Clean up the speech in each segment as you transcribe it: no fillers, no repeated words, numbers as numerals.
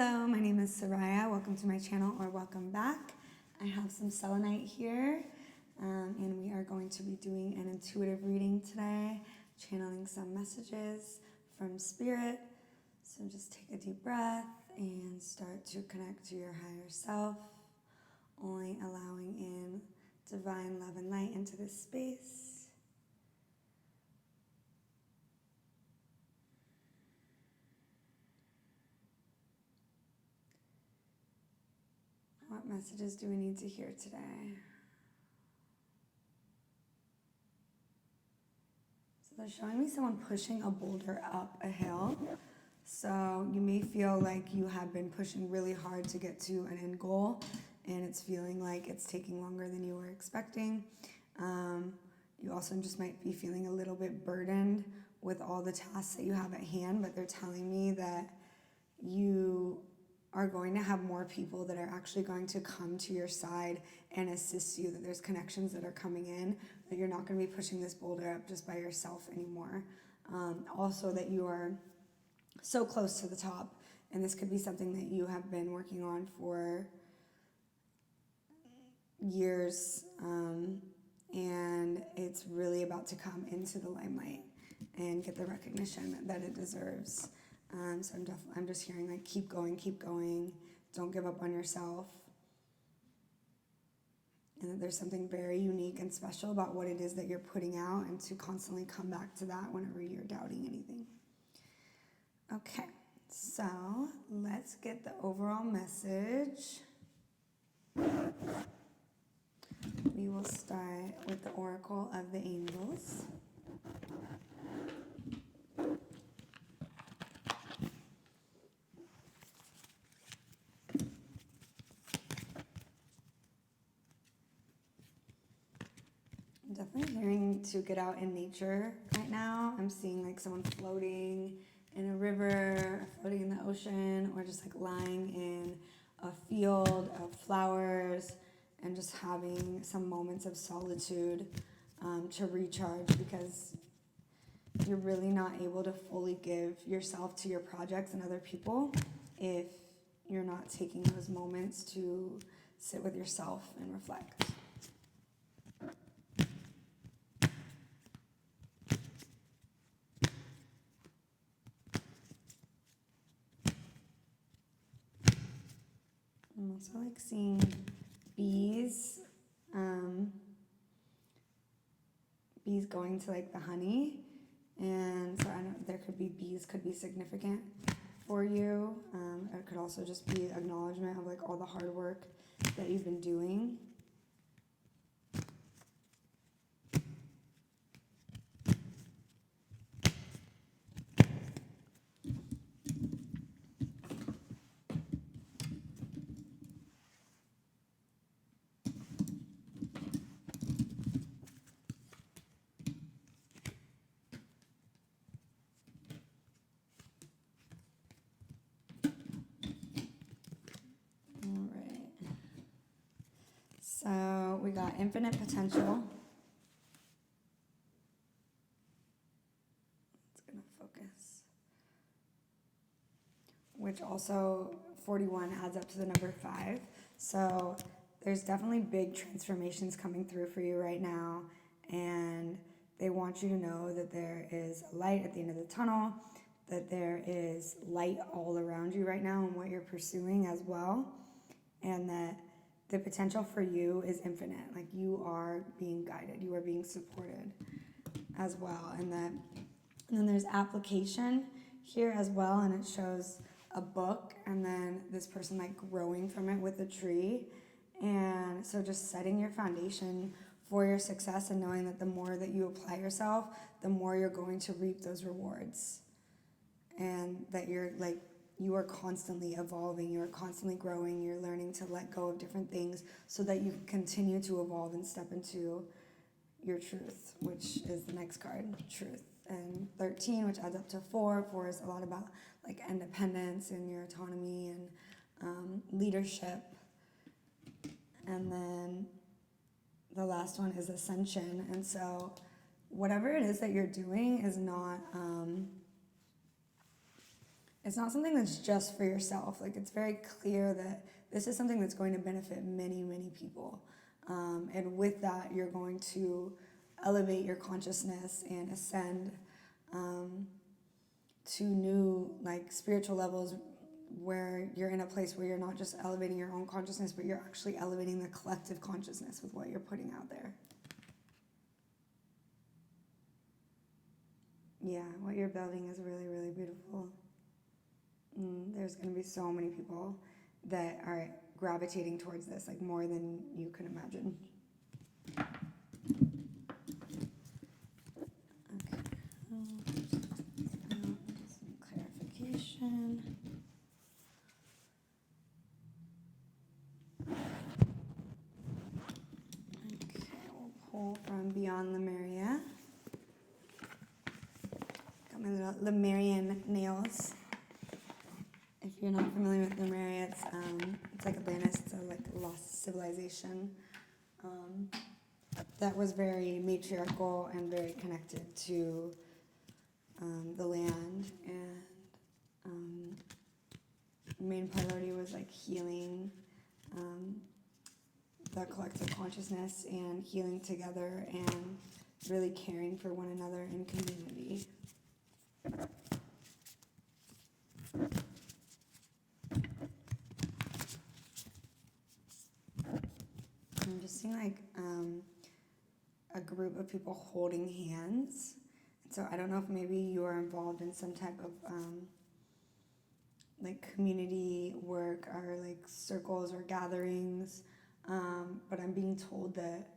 Hello, my name is Saraya. Welcome to my channel, or welcome back. I have some selenite here, and we are going to be doing an intuitive reading today, channeling some messages from Spirit. So just take a deep breath and start to connect to your higher self, only allowing in divine love and light into this space. What messages do we need to hear today? So they're showing me someone pushing a boulder up a hill. So you may feel like you have been pushing really hard to get to an end goal, and it's feeling like it's taking longer than you were expecting. You also just might be feeling a little bit burdened with all the tasks that you have at hand, but they're telling me that you are going to have more people that are actually going to come to your side and assist you, that there's connections that are coming in, that you're not going to be pushing this boulder up just by yourself anymore. Also that you are so close to the top, and this could be something that you have been working on for years, and it's really about to come into the limelight and get the recognition that it deserves. So I'm just hearing like, keep going, don't give up on yourself. And that there's something very unique and special about what it is that you're putting out, and to constantly come back to that whenever you're doubting anything. Okay, so let's get the overall message. We will start with the Oracle of the Angels. Definitely hearing to get out in nature right now. I'm seeing like someone floating in a river, floating in the ocean, or just like lying in a field of flowers and just having some moments of solitude to recharge, because you're really not able to fully give yourself to your projects and other people if you're not taking those moments to sit with yourself and reflect. I'm also like seeing bees, bees going to like the honey, and so I know there could be bees could be significant for you. It could also just be acknowledgement of like all the hard work that you've been doing. So we got infinite potential. It's going to focus. Which also 41 adds up to the number 5. So there's definitely big transformations coming through for you right now. And they want you to know that there is a light at the end of the tunnel, that there is light all around you right now in what you're pursuing as well. And that the potential for you is infinite. Like, you are being guided, you are being supported as well. And then there's application here as well, and it shows a book and then this person like growing from it with a tree. And so just setting your foundation for your success, and knowing that the more that you apply yourself, the more you're going to reap those rewards. And that you are constantly evolving, you're constantly growing, you're learning to let go of different things so that you can continue to evolve and step into your truth, which is the next card, truth. And 13, which adds up to 4. 4 is a lot about like independence and your autonomy and leadership. And then the last one is ascension. And so whatever it is that you're doing is not it's not something that's just for yourself. Like, it's very clear that this is something that's going to benefit many, many people. And with that, you're going to elevate your consciousness and ascend to new, like, spiritual levels where you're in a place where you're not just elevating your own consciousness, but you're actually elevating the collective consciousness with what you're putting out there. Yeah, what you're building is really, really beautiful. There's going to be so many people that are gravitating towards this, like, more than you can imagine. Okay. Some clarification. Okay, we'll pull from Beyond Lemuria. Got my little Lemurian nails. If you're not familiar with Lemuria, it's like Atlantis. It's a like lost civilization that was very matriarchal and very connected to the land, and main priority was like healing the collective consciousness and healing together and really caring for one another in community. I'm just seeing like a group of people holding hands. So I don't know if maybe you are involved in some type of like community work or like circles or gatherings, but I'm being told that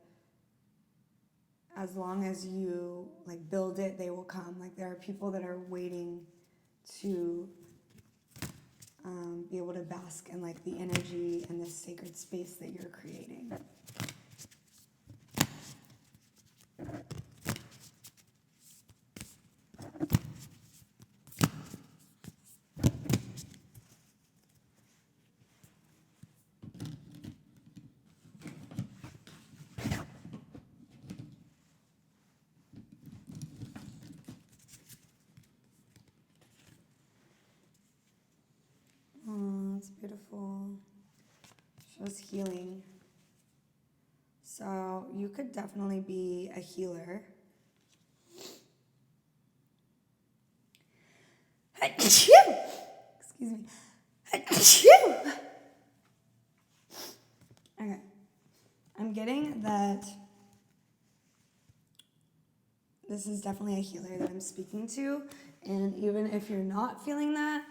as long as you like build it, they will come. Like there are people that are waiting to be able to bask in like the energy and the sacred space that you're creating. It's beautiful. Shows healing. So you could definitely be a healer. Excuse me. Okay. I'm getting that this is definitely a healer that I'm speaking to. And even if you're not feeling that,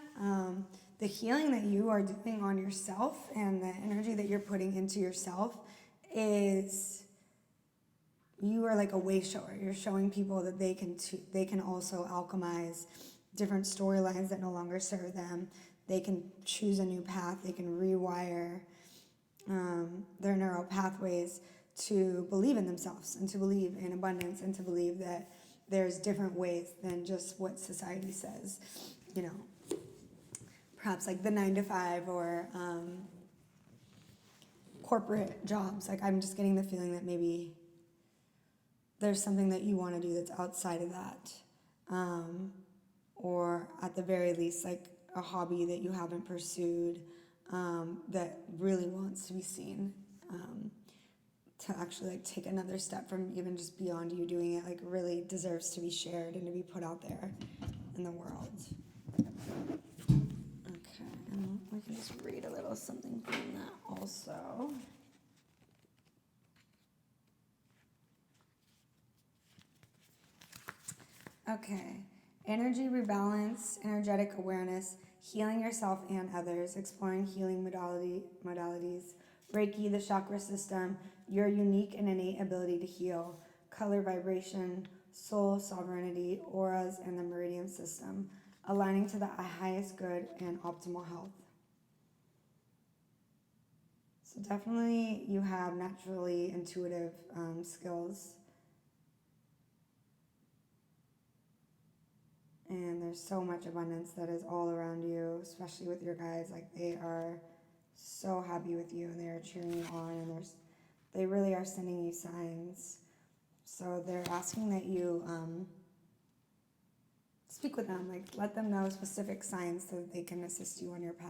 the healing that you are doing on yourself and the energy that you're putting into yourself is, you are like a way shower. You're showing people that they can also alchemize different storylines that no longer serve them. They can choose a new path. They can rewire their neural pathways to believe in themselves and to believe in abundance and to believe that there's different ways than just what society says, you know, perhaps like the 9-to-5 or corporate jobs. Like I'm just getting the feeling that maybe there's something that you want to do that's outside of that, or at the very least like a hobby that you haven't pursued that really wants to be seen, to actually like take another step from even just beyond you doing it, like really deserves to be shared and to be put out there in the world. Okay, and we can just read a little something from that also. Okay, energy rebalance, energetic awareness, healing yourself and others, exploring healing modalities, Reiki, the chakra system, your unique and innate ability to heal, color vibration, soul sovereignty, auras, and the meridian system, aligning to the highest good and optimal health. So definitely you have naturally intuitive skills. And there's so much abundance that is all around you, especially with your guides. Like they are so happy with you and they are cheering you on, and they really are sending you signs. So they're asking that you speak with them, like let them know specific signs so that they can assist you on your path.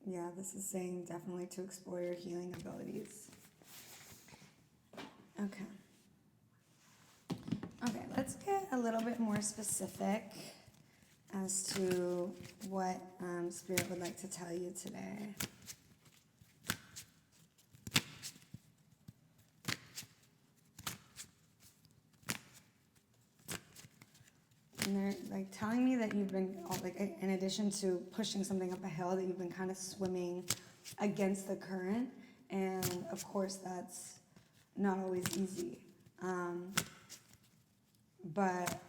Yeah, this is saying definitely to explore your healing abilities. Okay. Okay, let's get a little bit more specific as to what Spirit would like to tell you today. And they're like telling me that you've been, like, in addition to pushing something up a hill, that you've been kind of swimming against the current. And of course, that's not always easy. But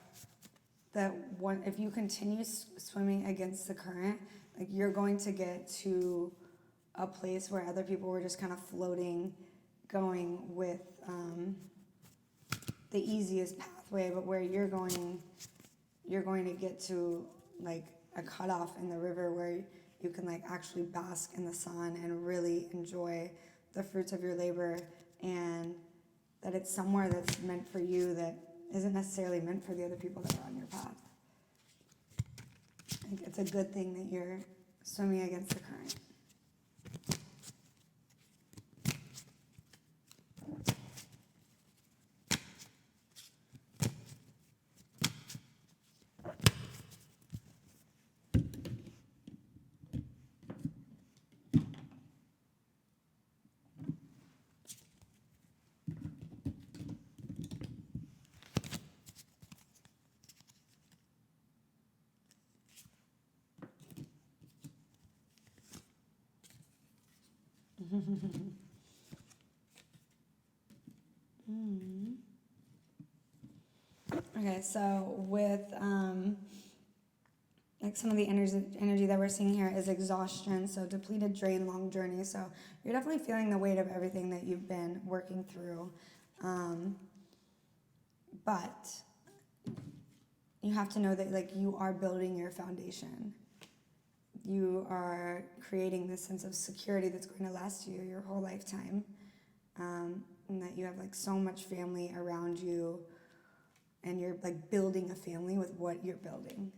that one, if you continue swimming against the current, like you're going to get to a place where other people were just kind of floating, going with the easiest pathway, but where you're going to get to like a cutoff in the river where you can like actually bask in the sun and really enjoy the fruits of your labor, and that it's somewhere that's meant for you that isn't necessarily meant for the other people that are on your path. I think it's a good thing that you're swimming against the current. Okay, so with like some of the energy that we're seeing here is exhaustion, so depleted, drained, long journey. So you're definitely feeling the weight of everything that you've been working through. But you have to know that like you are building your foundation. You are creating this sense of security that's going to last you your whole lifetime. And that you have like so much family around you, and you're like building a family with what you're building.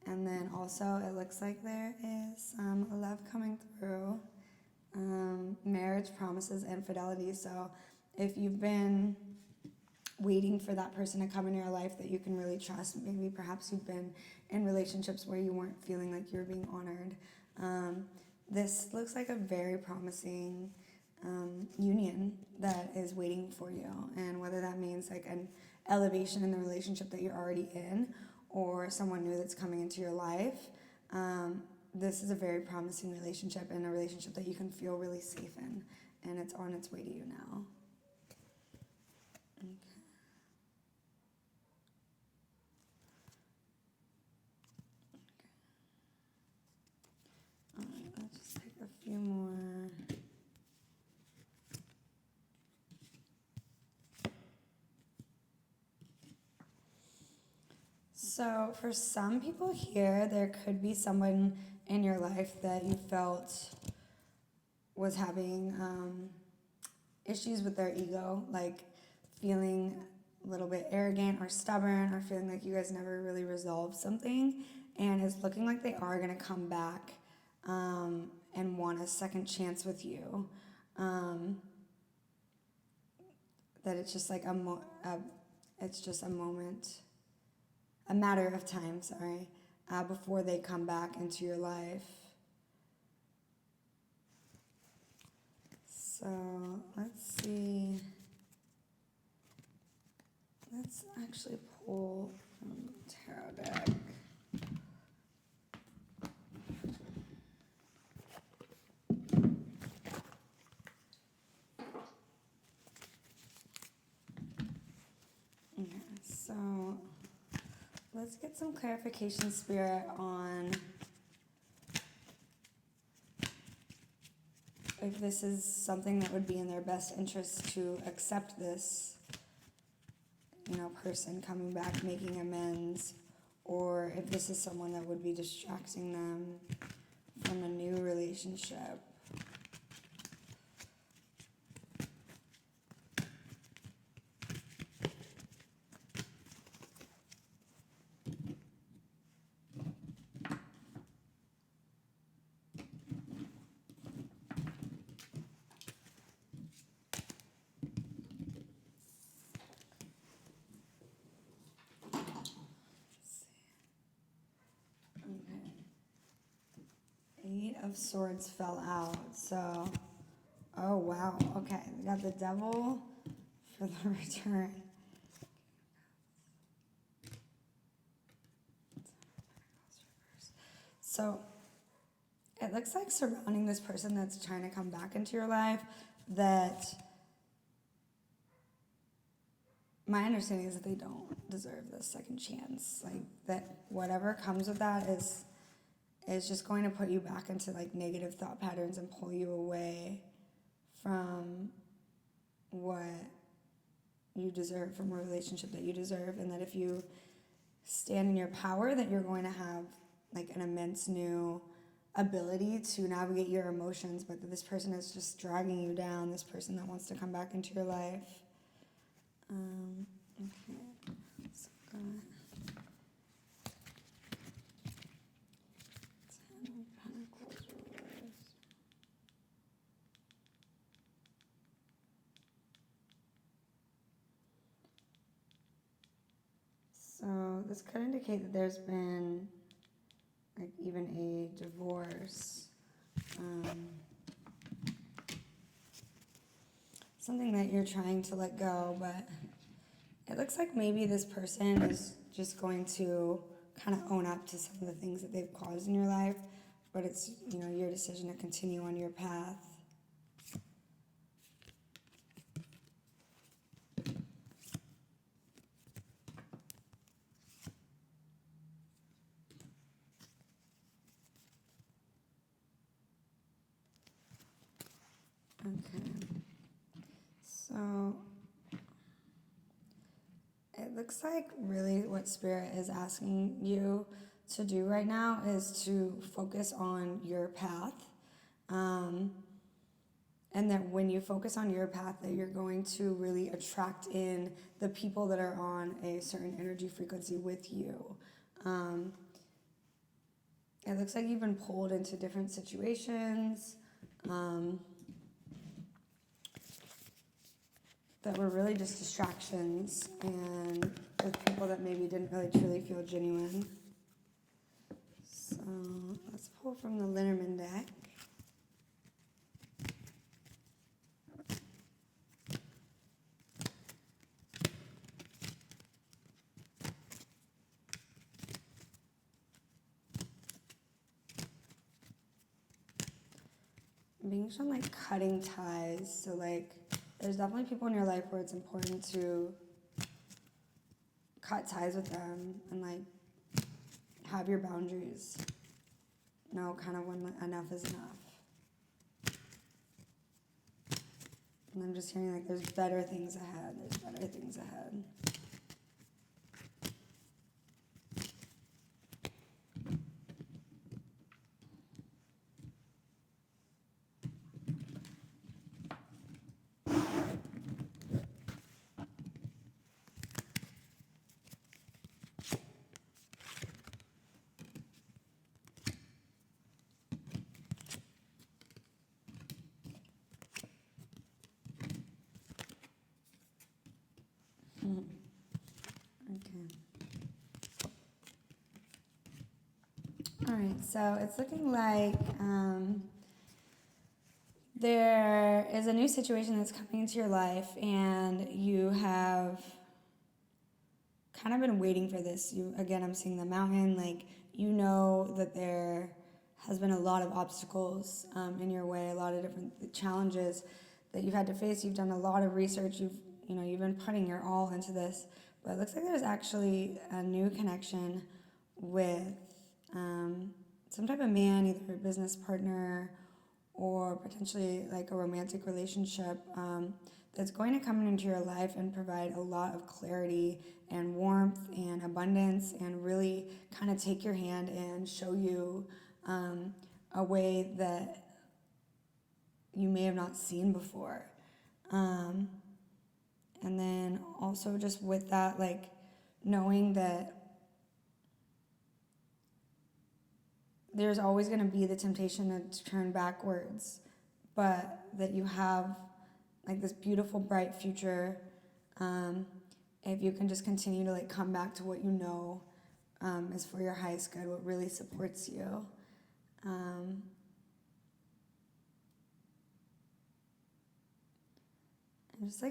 And then also it looks like there is love coming through, marriage, promises, and fidelity. So if you've been waiting for that person to come in your life that you can really trust, maybe perhaps you've been in relationships where you weren't feeling like you were being honored, this looks like a very promising union that is waiting for you. And whether that means like an elevation in the relationship that you're already in, or someone new that's coming into your life, this is a very promising relationship, and a relationship that you can feel really safe in, and it's on its way to you now. Okay. All right, let's just take a few more. So for some people here, there could be someone in your life that you felt was having issues with their ego, like feeling a little bit arrogant or stubborn, or feeling like you guys never really resolved something, and it's looking like they are going to come back and want a second chance with you. That it's just like it's just a moment, a matter of time, before they come back into your life. So let's see. Let's actually pull from the tarot deck. Okay, so let's get some clarification, Spirit, on if this is something that would be in their best interest to accept this, person coming back, making amends, or if this is someone that would be distracting them from a new relationship. Eight of Swords fell out, so, oh wow, okay, we got the Devil for the return. So, it looks like surrounding this person that's trying to come back into your life, that my understanding is that they don't deserve this second chance. Like, that whatever comes with that is just going to put you back into like negative thought patterns and pull you away from what you deserve, from a relationship that you deserve. And that if you stand in your power, that you're going to have like an immense new ability to navigate your emotions, but that this person is just dragging you down, this person that wants to come back into your life. Okay, so I'm so this could indicate that there's been like even a divorce, something that you're trying to let go, but it looks like maybe this person is just going to kind of own up to some of the things that they've caused in your life, but it's, you know, your decision to continue on your path. Okay, so it looks like really what Spirit is asking you to do right now is to focus on your path, and that when you focus on your path, that you're going to really attract in the people that are on a certain energy frequency with you. It looks like you've been pulled into different situations that were really just distractions, and with people that maybe didn't really truly feel genuine. So let's pull from the Lenormand deck. Being shown like cutting ties, so like there's definitely people in your life where it's important to cut ties with them and like have your boundaries. Know kind of when enough is enough. And I'm just hearing like there's better things ahead. There's better things ahead. Okay. All right, so it's looking like there is a new situation that's coming into your life, and you have kind of been waiting for this. Again, I'm seeing the mountain, like you know that there has been a lot of obstacles in your way, a lot of different challenges that you've had to face. You've done a lot of research. You've been putting your all into this, but it looks like there's actually a new connection with some type of man, either a business partner or potentially like a romantic relationship that's going to come into your life and provide a lot of clarity and warmth and abundance, and really kind of take your hand and show you a way that you may have not seen before. And then also just with that, like knowing that there's always going to be the temptation to turn backwards, but that you have like this beautiful, bright future. If you can just continue to like come back to what you know is for your highest good, what really supports you. And just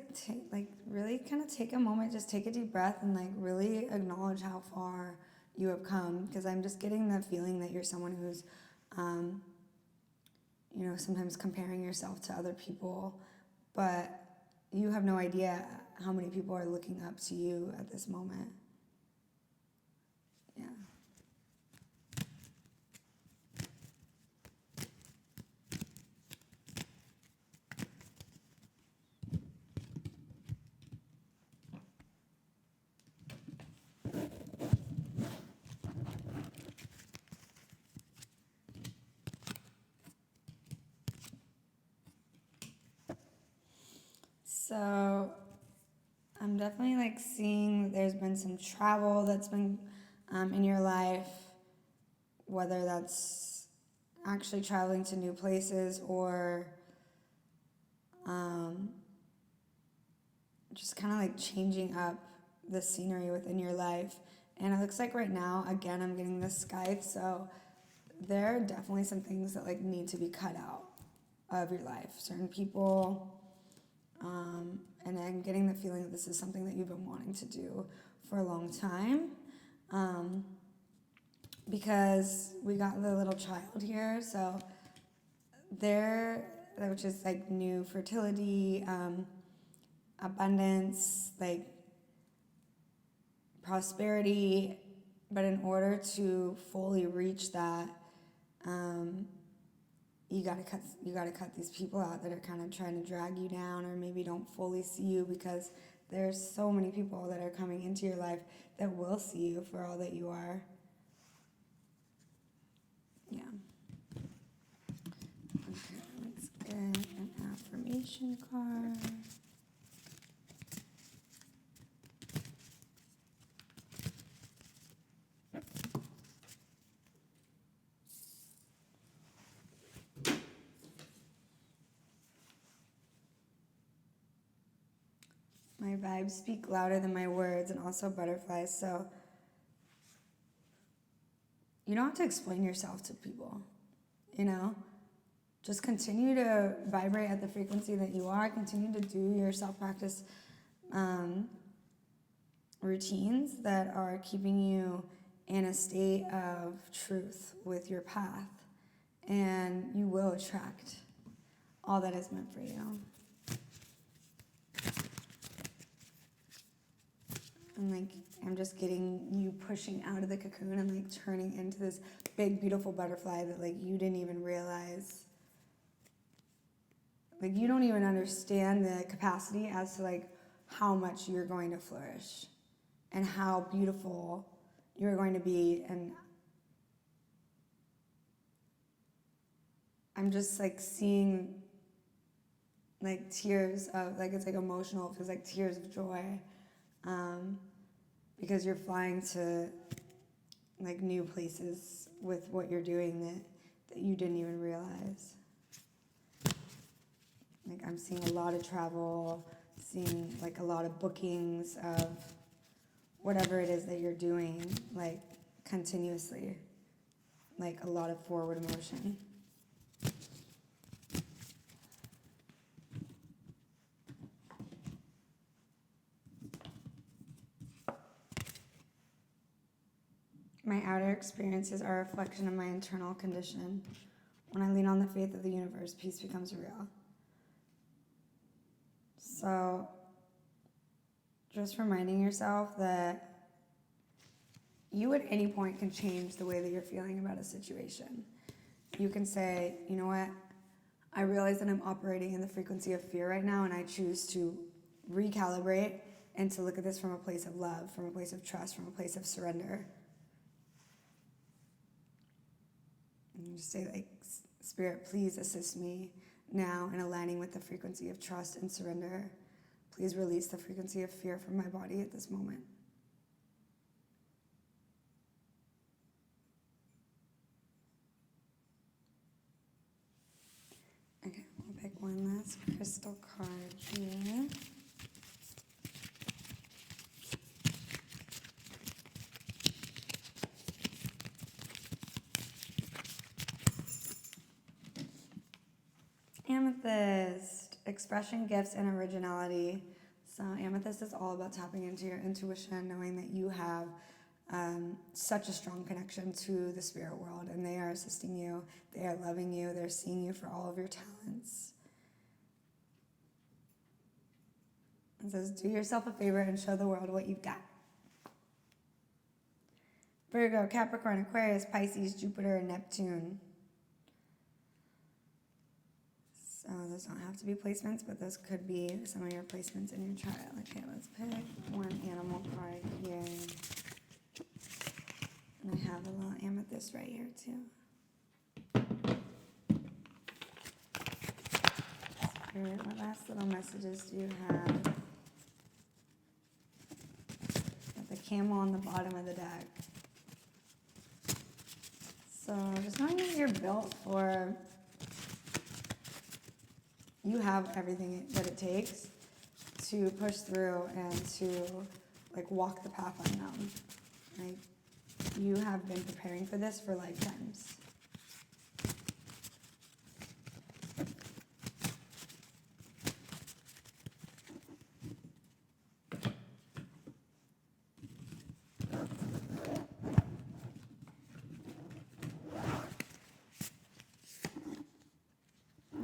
really kind of take a moment, just take a deep breath and like really acknowledge how far you have come, because I'm just getting the feeling that you're someone who's, sometimes comparing yourself to other people, but you have no idea how many people are looking up to you at this moment. Yeah. So I'm definitely like seeing there's been some travel that's been in your life, whether that's actually traveling to new places or just kind of like changing up the scenery within your life. And it looks like right now, again, I'm getting this scythe, so there are definitely some things that like need to be cut out of your life. Certain people, and I'm getting the feeling that this is something that you've been wanting to do for a long time, because we got the little child here, so there, which is like new fertility, abundance, like prosperity, but in order to fully reach that, you gotta cut these people out that are kind of trying to drag you down or maybe don't fully see you, because there's so many people that are coming into your life that will see you for all that you are. Yeah. Okay, let's get an affirmation card. My vibes speak louder than my words, and also butterflies, so you don't have to explain yourself to people, Just continue to vibrate at the frequency that you are, continue to do your self-practice routines that are keeping you in a state of truth with your path, and you will attract all that is meant for you. And I'm just getting you pushing out of the cocoon and turning into this big, beautiful butterfly that you didn't even realize. You don't even understand the capacity as to how much you're going to flourish and how beautiful you're going to be. And I'm just seeing tears of it's emotional. It feels like tears of joy. Because you're flying to new places with what you're doing that you didn't even realize. I'm seeing a lot of travel, seeing a lot of bookings of whatever it is that you're doing, continuously, a lot of forward motion. My outer experiences are a reflection of my internal condition. When I lean on the faith of the universe, peace becomes real. So, just reminding yourself that you at any point can change the way that you're feeling about a situation. You can say, you know what, I realize that I'm operating in the frequency of fear right now, and I choose to recalibrate and to look at this from a place of love, from a place of trust, from a place of surrender. And you just say, like, Spirit, please assist me now in aligning with the frequency of trust and surrender. Please release the frequency of fear from my body at this moment. Okay, we'll pick one last crystal card here. Amethyst, expression, gifts, and originality. So amethyst is all about tapping into your intuition, knowing that you have such a strong connection to the spirit world, and they are assisting you, they are loving you, they're seeing you for all of your talents. It says, do yourself a favor and show the world what you've got. Virgo, Capricorn, Aquarius, Pisces, Jupiter, and Neptune. So those don't have to be placements, but those could be some of your placements in your chart. Okay, let's pick one animal card here. And I have a little amethyst right here too. Spirit, what last little messages do you have? Got the camel on the bottom of the deck. So just knowing that you're built for, you have everything that it takes to push through and to like walk the path unknown. Like, you have been preparing for this for lifetimes.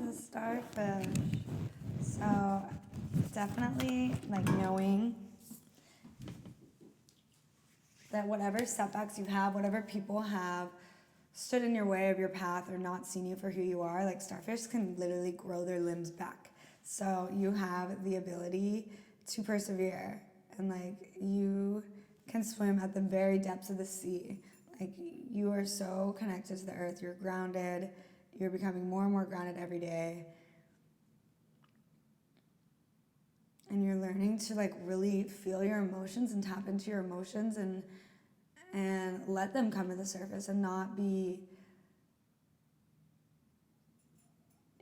The starfish. So definitely like knowing that whatever setbacks you have, whatever people have stood in your way of your path or not seen you for who you are, like starfish can literally grow their limbs back. So you have the ability to persevere, and like you can swim at the very depths of the sea. Like, you are so connected to the earth, you're grounded, you're becoming more and more grounded every day. And you're learning to like really feel your emotions and tap into your emotions and let them come to the surface and not be,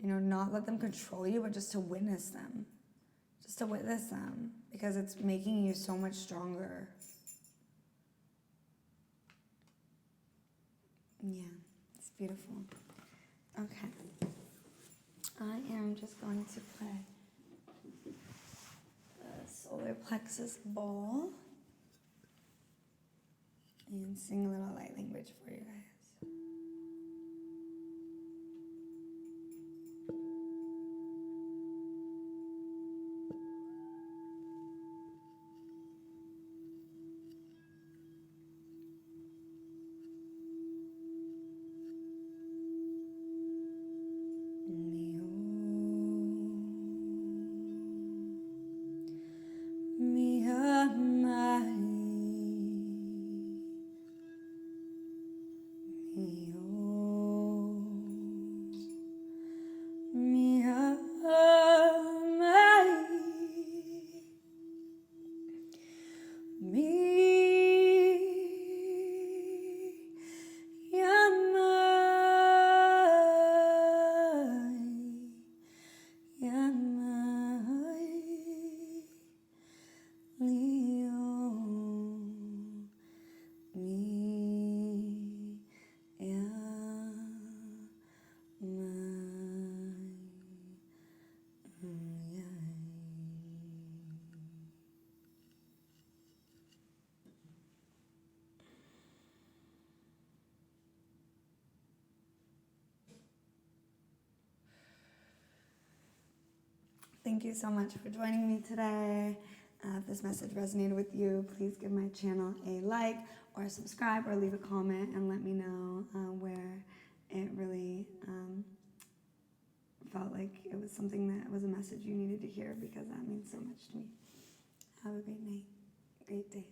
not let them control you, but just to witness them. Just to witness them, because it's making you so much stronger. Yeah, it's beautiful. Okay. I am just going to play the solar plexus bowl and sing a little light language for you guys. Thank you so much for joining me today. If this message resonated with you, please give my channel a like or subscribe or leave a comment and let me know where it really felt like it was something that was a message you needed to hear, because that means so much to me. Have a great night, great day.